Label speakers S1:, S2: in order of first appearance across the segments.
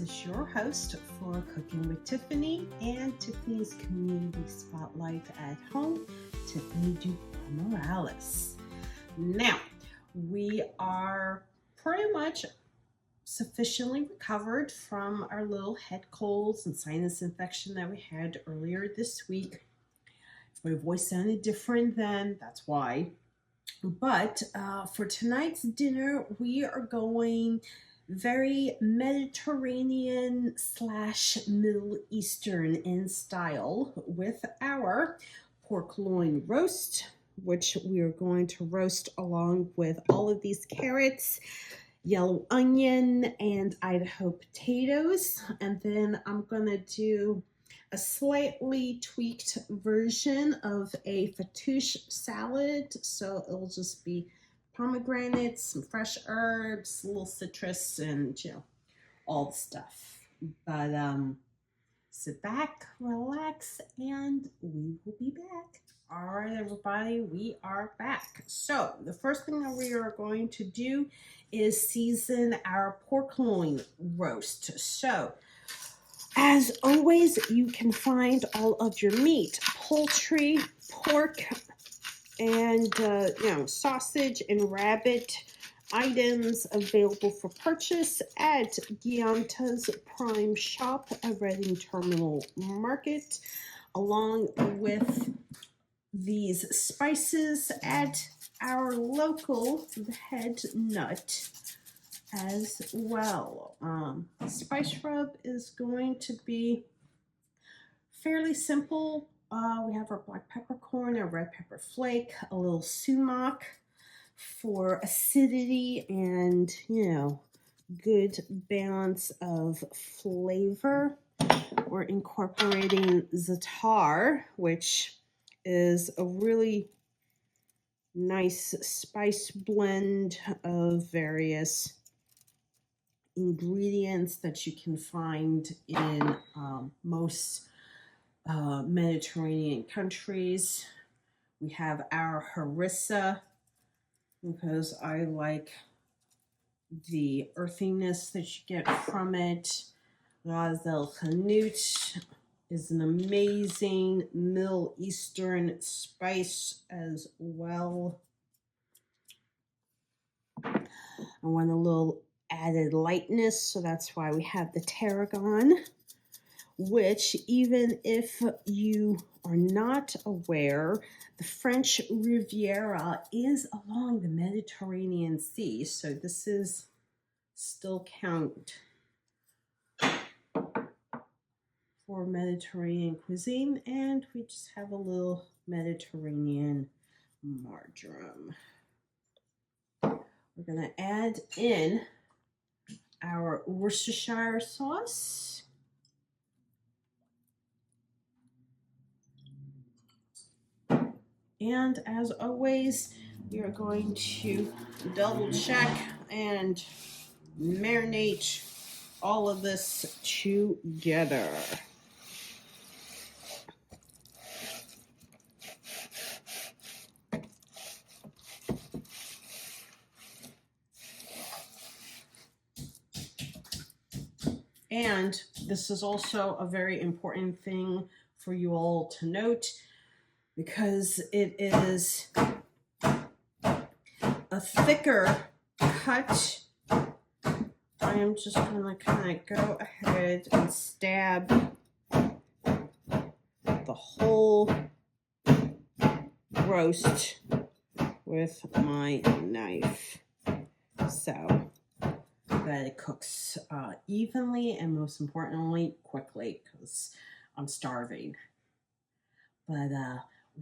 S1: is your host for Cooking with Tiffany and Tiffany's Community Spotlight at Home, Tiffany DuBois-Morales. Now, we are pretty much sufficiently recovered from our little head colds and sinus infection that we had earlier this week. If my voice sounded different then, that's why. But for tonight's dinner, we are going very Mediterranean / Middle Eastern in style with our pork loin roast, which we are going to roast along with all of these carrots, yellow onion, and Idaho potatoes. And then I'm going to do a slightly tweaked version of a fattoush salad. So it'll just be pomegranates, some fresh herbs, a little citrus, and all the stuff. But sit back, relax, and we will be back. All right, everybody, we are back. So the first thing that we are going to do is season our pork loin roast. So as always, you can find all of your meat, poultry, pork, and sausage and rabbit items available for purchase at Gianta's Prime Shop at Reading Terminal Market, along with these spices at our local Head Nut as well. The spice rub is going to be fairly simple. We have our black peppercorn, our red pepper flake, a little sumac for acidity and, good balance of flavor. We're incorporating za'atar, which is a really nice spice blend of various ingredients that you can find in most Mediterranean countries. We have our harissa because I like the earthiness that you get from it. Ras el Hanout is an amazing Middle Eastern spice as well. I want a little added lightness, so that's why we have the tarragon, which, even if you are not aware, the French Riviera is along the Mediterranean Sea, so this is still count for Mediterranean cuisine, and we just have a little Mediterranean marjoram. We're going to add in our Worcestershire sauce. And as always, we are going to double check and marinate all of this together. And this is also a very important thing for you all to note, because it is a thicker cut. I am just going to kind of go ahead and stab the whole roast with my knife, so that it cooks evenly and, most importantly, quickly, because I'm starving. But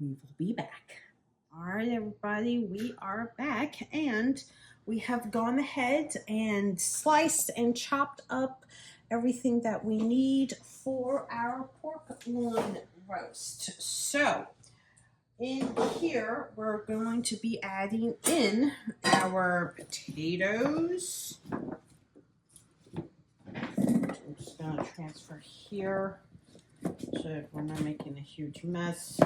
S1: we will be back. All right, everybody, we are back, and we have gone ahead and sliced and chopped up everything that we need for our pork loin roast. So in here, we're going to be adding in our potatoes. I'm just going to transfer here so we're not making a huge mess.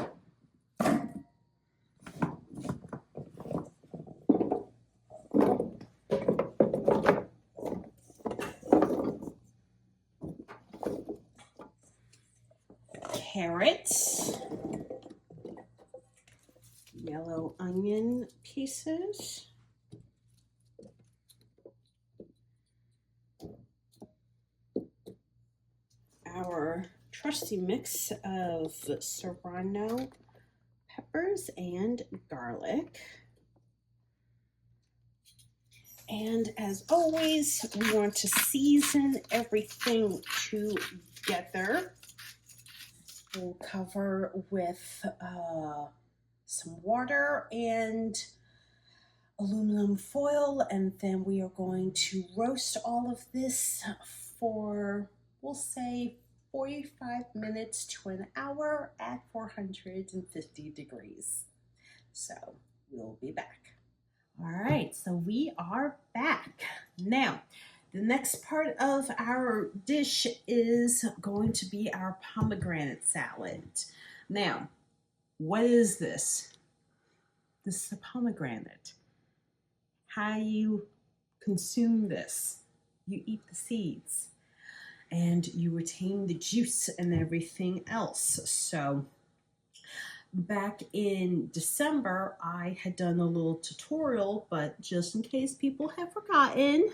S1: carrots, yellow onion pieces, our trusty mix of serrano peppers and garlic. And as always, we want to season everything together. We'll cover with some water and aluminum foil, and then we are going to roast all of this for, we'll say, 45 minutes to an hour at 450 degrees. So we'll be back. All right, so we are back. Now, the next part of our dish is going to be our pomegranate salad. Now, what is this? This is a pomegranate. How you consume this? You eat the seeds and you retain the juice and everything else. So back in December, I had done a little tutorial, but just in case people have forgotten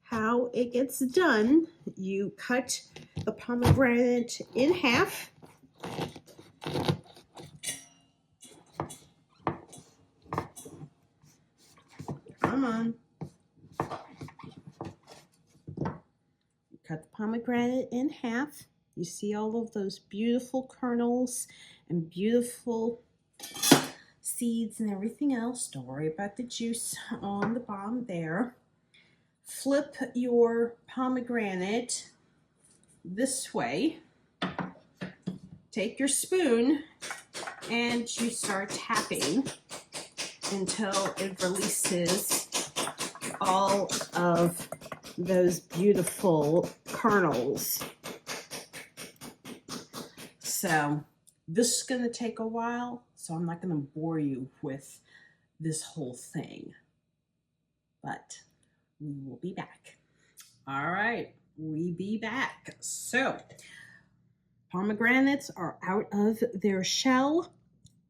S1: how it gets done, you cut the pomegranate in half. Come on. You cut the pomegranate in half. You see all of those beautiful kernels and beautiful seeds and everything else. Don't worry about the juice on the bottom there. Flip your pomegranate this way. Take your spoon and you start tapping until it releases all of those beautiful kernels. So this is going to take a while, so I'm not going to bore you with this whole thing, but we will be back. All right, we be back. So pomegranates are out of their shell.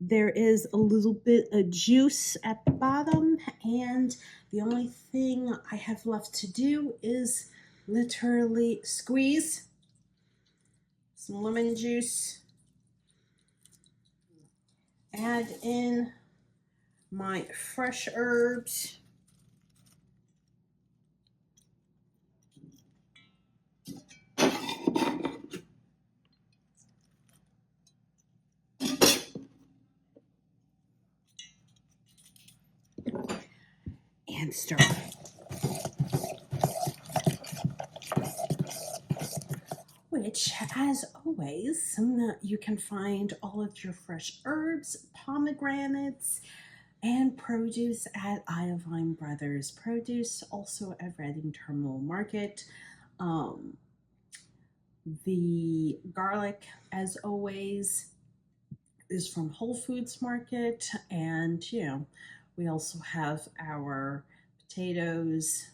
S1: There is a little bit of juice at the bottom, and the only thing I have left to do is literally squeeze some lemon juice, add in my fresh herbs, and stir. Which, as always, you can find all of your fresh herbs, pomegranates, and produce at Iovine Brothers Produce, also at Reading Terminal Market. The garlic, as always, is from Whole Foods Market, and we also have our potatoes,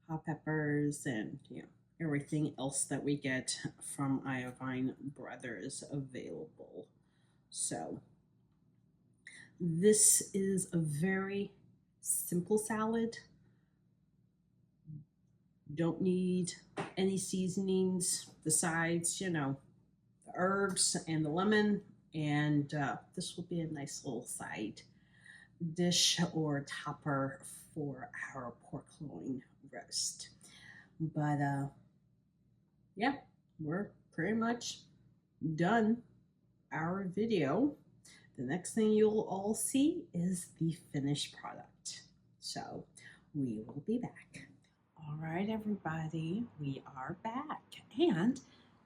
S1: hot peppers, and everything else that we get from Iovine Brothers available. So this is a very simple salad. Don't need any seasonings besides, the herbs and the lemon, and this will be a nice little side dish or topper for our pork loin roast. But yeah, we're pretty much done our video. The next thing you'll all see is the finished product. So we will be back. All right, everybody, we are back, and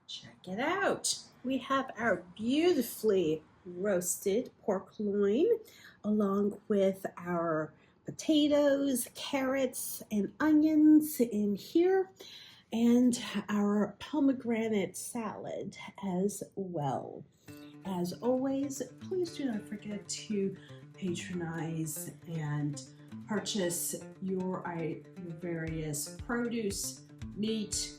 S1: check it out. We have our beautifully roasted pork loin along with our potatoes, carrots, and onions in here, and our pomegranate salad as well. As always, please do not forget to patronize and purchase your various produce, meat,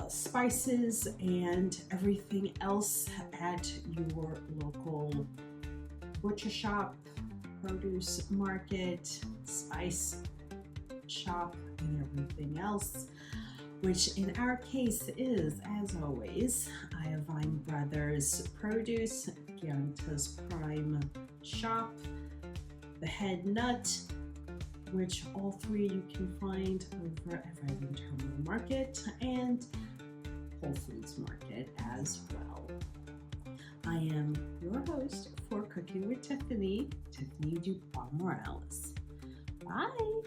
S1: spices and everything else at your local butcher shop, produce market, spice shop, and everything else, which in our case is, as always, Iovine Brothers Produce, Gianta's Prime Shop, The Head Nut, which all three you can find over at Redmond Terminal Market and Whole Foods Market as well. I am your host for Cooking with Tiffany, Tiffany DuBois-Morales. Bye!